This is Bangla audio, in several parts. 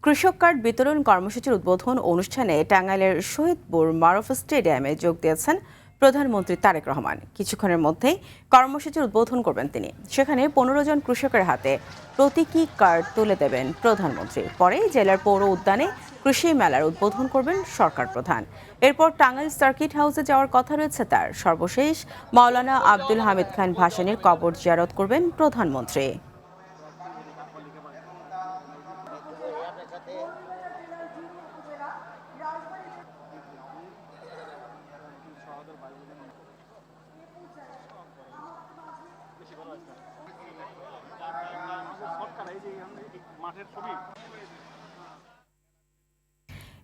কৃষক কার্ড বিতরণ কর্মসূচির উদ্বোধন অনুষ্ঠানে টাঙ্গাইলের শহীদপুর মারুফ স্টেডিয়ামে যোগ দিয়েছেন প্রধানমন্ত্রী তারেক রহমান। কিছুক্ষণের মধ্যেই কর্মসূচির উদ্বোধন করবেন তিনি। সেখানে 15 জন কৃষকের হাতে প্রতীকী কার্ড তুলে দেবেন প্রধানমন্ত্রী। পরে জেলার পৌর উদ্যানে কৃষি মেলার উদ্বোধন করবেন সরকার প্রধান। এরপর টাঙ্গাইল সার্কিট হাউসে যাওয়ার কথা রয়েছে তার। সর্বশেষ মাওলানা আব্দুল হামিদ খান ভাসানীর কবর জিয়ারত করবেন প্রধানমন্ত্রী।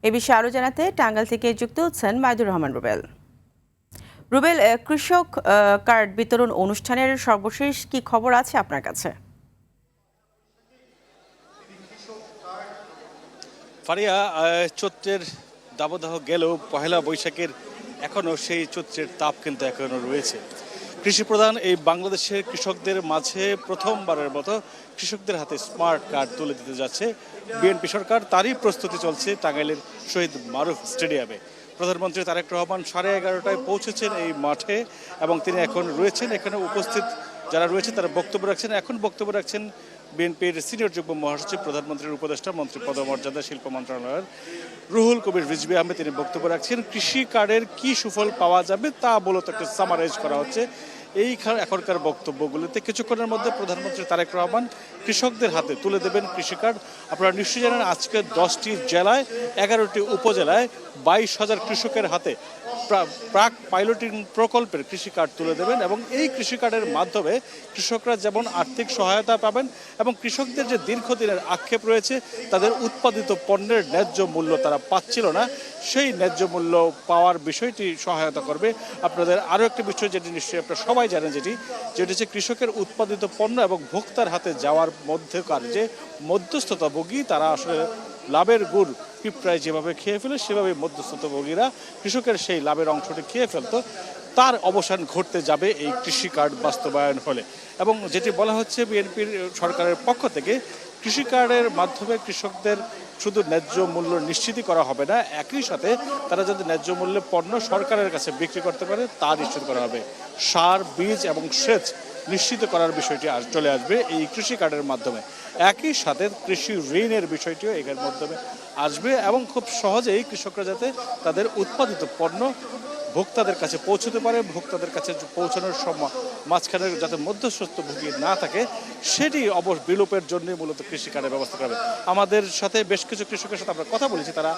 এ বিষয়ে আরো জানাতে টাঙ্গাইল থেকে যুক্ত হচ্ছেন মাইদুর রহমান রুবেল। রুবেল, কৃষক কার্ড বিতরণ অনুষ্ঠানের সর্বশেষ কি খবর আছে আপনার কাছে? ফারিয়া, চৈত্রের দাবদাহ গেলেও পহেলা বৈশাখের এখনও সেই চৈত্রের তাপ কিন্তু এখনও রয়েছে। কৃষি প্রধান এই বাংলাদেশের কৃষকদের মাঝে প্রথমবারের মতো কৃষকদের হাতে স্মার্ট কার্ড তুলে দিতে যাচ্ছে বিএনপি সরকার। তারই প্রস্তুতি চলছে টাঙ্গাইলের শহীদ মারুফ স্টেডিয়ামে। প্রধানমন্ত্রী তারেক রহমান 11:30টায় পৌঁছেছেন এই মাঠে এবং তিনি এখন রয়েছেন এখানে। উপস্থিত যারা রয়েছে তারা বক্তব্য রাখছেন। এখন বক্তব্য রাখছেন বিএনপির সিনিয়র যুগ্ম মহাসচিব, প্রধানমন্ত্রীর উপদেষ্টা, মন্ত্রী পদমর্যাদা, শিল্প মন্ত্রণালয়ের রুহুল কবির রিজভী আহমেদ। তিনি বক্তব্য রাখছেন। কৃষি কার্ডের কি সুফল পাওয়া যাবে তা মূলত একটা সামারাইজ করা হচ্ছে এই এখনকার বক্তব্যগুলোতে। কিছুক্ষণের মধ্যে প্রধানমন্ত্রী তারেক রহমান কৃষকদের হাতে তুলে দেবেন কৃষি কার্ড। আপনারা নিশ্চয়ই জানেন আজকে 10টি জেলায় 11টি উপজেলায় 22,000 কৃষকের হাতে প্রাক পাইলটিং প্রকল্পের কৃষি কার্ড তুলে দেবেন এবং এই কৃষি কার্ডের মাধ্যমে কৃষকরা যেমন আর্থিক সহায়তা পাবেন এবং কৃষকদের যে দীর্ঘদিনের আক্ষেপ রয়েছে তাদের উৎপাদিত পণ্যের ন্যায্য মূল্য তারা পাচ্ছিল না, সেই ন্যায্য মূল্য পাওয়ার বিষয়টি সহায়তা করবে। আপনাদের আরও একটা বিষয় যেটি নিশ্চয়ই আপনারা সবাই জানেন, যেটি হচ্ছে কৃষকের উৎপাদিত পণ্য এবং ভোক্তার হাতে যাওয়ার মধ্যকার যে মধ্যস্থতাভোগী, তারা আসলে লাভের গুড় পিঁপড়ায় যেভাবে খেয়ে ফেলে সেভাবে মধ্যস্থতাভোগীরা কৃষকের সেই লাভের অংশটি খেয়ে ফেলতো। তার অবসান ঘটতে যাবে এই কৃষি কার্ড বাস্তবায়ন হলে। এবং যেটি বলা হচ্ছে বিএনপির সরকারের পক্ষ থেকে, কৃষি কার্ডের মাধ্যমে কৃষকদের শুধু ন্যায্য মূল্য নিশ্চিত করা হবে না, একই সাথে তারা যদি ন্যায্য মূল্যে পণ্য সরকারের কাছে বিক্রি করতে পারে তা নিশ্চিত করা হবে। সার, বীজ এবং সেচ নিশ্চিত করার বিষয়টি চলে আসবে এই কৃষি কার্ডের মাধ্যমে। একই সাথে কৃষি ঋণের বিষয়টিও এর মাধ্যমে আসবে এবং খুব সহজেই কৃষকরা যাতে তাদের উৎপাদিত পণ্য ভোক্তাদের কাছে পৌঁছতে পারে, ভোক্তাদের কাছে পৌঁছানোর সময় মাঝখানে যাতে মধ্যস্থভোগী না থাকে, সেটি বিলোপের জন্য মূলত কৃষি কার্ডের ব্যবস্থা করবে। আমাদের সাথে বেশ কিছু কৃষকের সাথে আমরা কথা বলেছি, তারা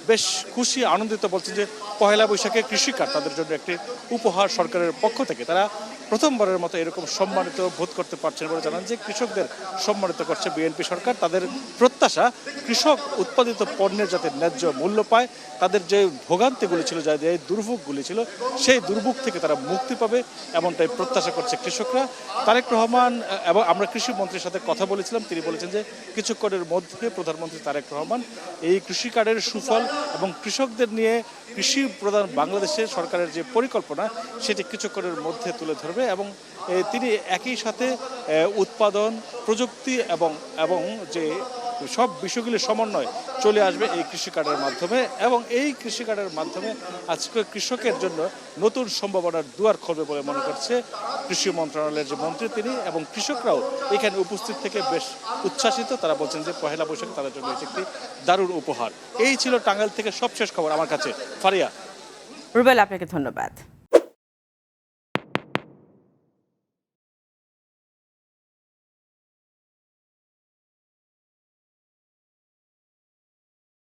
বেশ খুশি, আনন্দিত, বলছেন যে পহেলা বৈশাখে কৃষি কার্ড তাদের জন্য একটি উপহার সরকারের পক্ষ থেকে। তারা প্রথমবারের মতো এরকম সম্মানিত বোধ করতে পারছেন বলে জানান যে কৃষকদের সম্মানিত করছে বিএনপি সরকার। তাদের প্রত্যাশা কৃষক উৎপাদিত পণ্যের যাতে ন্যায্য মূল্য পায়, তাদের যে ভোগান্তিগুলি ছিল, যে দুর্ভোগগুলি ছিল, সেই দুর্ভোগ থেকে তারা মুক্তি পাবে এমনটাই প্রত্যাশা করছে কৃষকরা। তারেক রহমান এবং আমরা কৃষি মন্ত্রীর সাথে কথা বলেছিলাম, তিনি বলেছেন যে কিছুক্ষণের মধ্যে প্রধানমন্ত্রী তারেক রহমান এই কৃষি কার্ডের সুফল এবং কৃষকদের নিয়ে কৃষি প্রধান বাংলাদেশের সরকারের যে পরিকল্পনা সেটি কিছুক্ষণের মধ্যে তুলে ধরবে এবং তিনি একই সাথে উৎপাদন, প্রযুক্তি এবং যে সব বিষয়গুলির সমন্বয় চলে আসবে এই কৃষি কার্ডের মাধ্যমে এবং এই কৃষি কার্ডের মাধ্যমে আজকে কৃষকের জন্য নতুন সম্ভাবনার দুয়ার খুলবে বলে মনে করছে কৃষি মন্ত্রণালয়ের যে মন্ত্রী তিনি। এবং কৃষকরাও এখানে উপস্থিত থেকে বেশ উচ্ছ্বাসিত। তারা বলছেন যে পহেলা বৈশাখ তাদের জন্য এটি একটি দারুণ উপহার। এই ছিল টাঙ্গাইল থেকে সবশেষ খবর আমার কাছে। ফারিয়া। রুবেল, আপনাকে ধন্যবাদ।